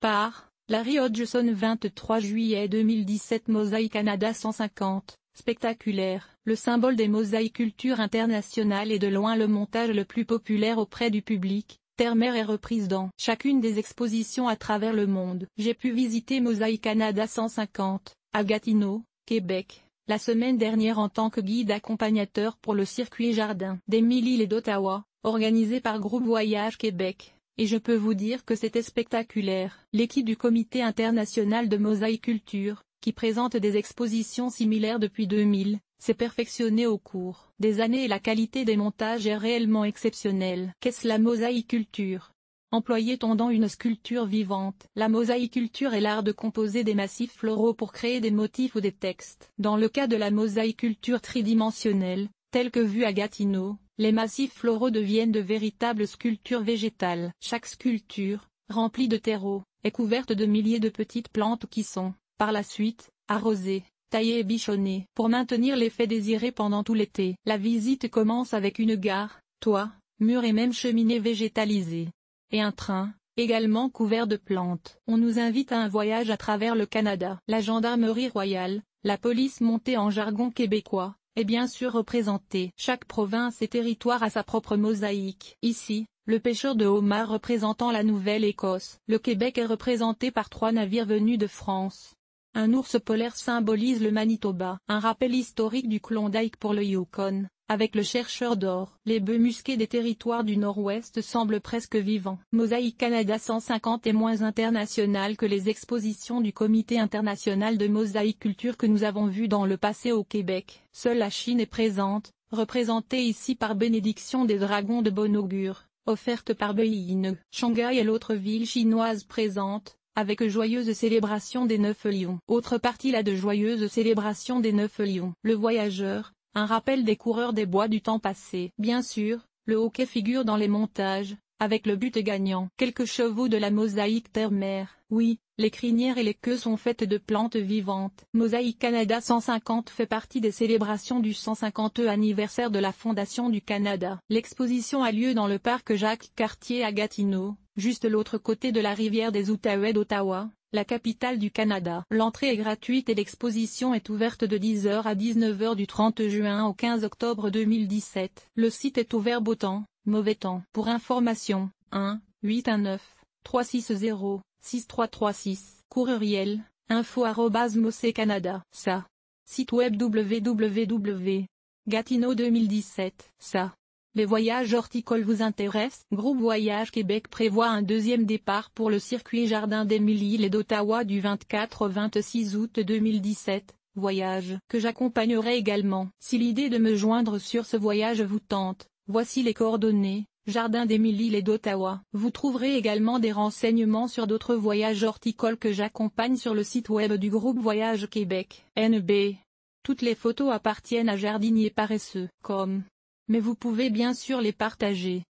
Par Larry Hodgson 23 juillet 2017 Mosaïque Canada 150, spectaculaire. Le symbole des mosaïcultures internationales est de loin le montage le plus populaire auprès du public. Terre-mer est reprise dans chacune des expositions à travers le monde. J'ai pu visiter Mosaïque Canada 150, à Gatineau, Québec, la semaine dernière en tant que guide accompagnateur pour le circuit jardin d'Émilie et d'Ottawa, organisé par Groupe Voyage Québec. Et je peux vous dire que c'était spectaculaire. L'équipe du Comité international de mosaïculture, qui présente des expositions similaires depuis 2000, s'est perfectionnée au cours des années et la qualité des montages est réellement exceptionnelle. Qu'est-ce la mosaïculture? Employait-on dans une sculpture vivante? La mosaïculture est l'art de composer des massifs floraux pour créer des motifs ou des textes. Dans le cas de la mosaïculture tridimensionnelle, telle que vue à Gatineau, les massifs floraux deviennent de véritables sculptures végétales. Chaque sculpture, remplie de terreau, est couverte de milliers de petites plantes qui sont, par la suite, arrosées, taillées et bichonnées. Pour maintenir l'effet désiré pendant tout l'été, la visite commence avec une gare, toit, murs et même cheminée végétalisée. Et un train, également couvert de plantes. On nous invite à un voyage à travers le Canada. La gendarmerie royale, la police montée en jargon québécois, est bien sûr représentée. Chaque province et territoire a sa propre mosaïque. Ici, le pêcheur de homard représentant la Nouvelle-Écosse. Le Québec est représenté par 3 navires venus de France. Un ours polaire symbolise le Manitoba. Un rappel historique du Klondike pour le Yukon, avec le chercheur d'or. Les bœufs musqués des territoires du Nord-Ouest semblent presque vivants. Mosaïque Canada 150 est moins international que les expositions du Comité international de mosaïculture que nous avons vues dans le passé au Québec. Seule la Chine est présente, représentée ici par Bénédiction des Dragons de bon augure, offerte par Beijing. Shanghai est l'autre ville chinoise présente, avec joyeuse célébration des 9 lions. Autre partie là de joyeuse célébration des 9 lions. Le voyageur, un rappel des coureurs des bois du temps passé. Bien sûr, le hockey figure dans les montages, avec le but gagnant. Quelques chevaux de la mosaïque terre-mer. Oui, les crinières et les queues sont faites de plantes vivantes. Mosaïque Canada 150 fait partie des célébrations du 150e anniversaire de la Fondation du Canada. L'exposition a lieu dans le parc Jacques-Cartier à Gatineau, juste l'autre côté de la rivière des Outaouais d'Ottawa, la capitale du Canada. L'entrée est gratuite et l'exposition est ouverte de 10h à 19h du 30 juin au 15 octobre 2017. Le site est ouvert beau temps, mauvais temps. Pour information, 1-819-360-6336. Courriel, info@mosecanada. Ça. Site web www. Gatineau 2017. Ça. Les voyages horticoles vous intéressent? Groupe Voyage Québec prévoit un deuxième départ pour le circuit jardin d'Émilie et d'Ottawa du 24 au 26 août 2017, voyage que j'accompagnerai également. Si l'idée de me joindre sur ce voyage vous tente, voici les coordonnées, jardin d'Émilie et d'Ottawa. Vous trouverez également des renseignements sur d'autres voyages horticoles que j'accompagne sur le site web du groupe Voyage Québec, NB. Toutes les photos appartiennent à Jardinier Paresseux, mais vous pouvez bien sûr les partager.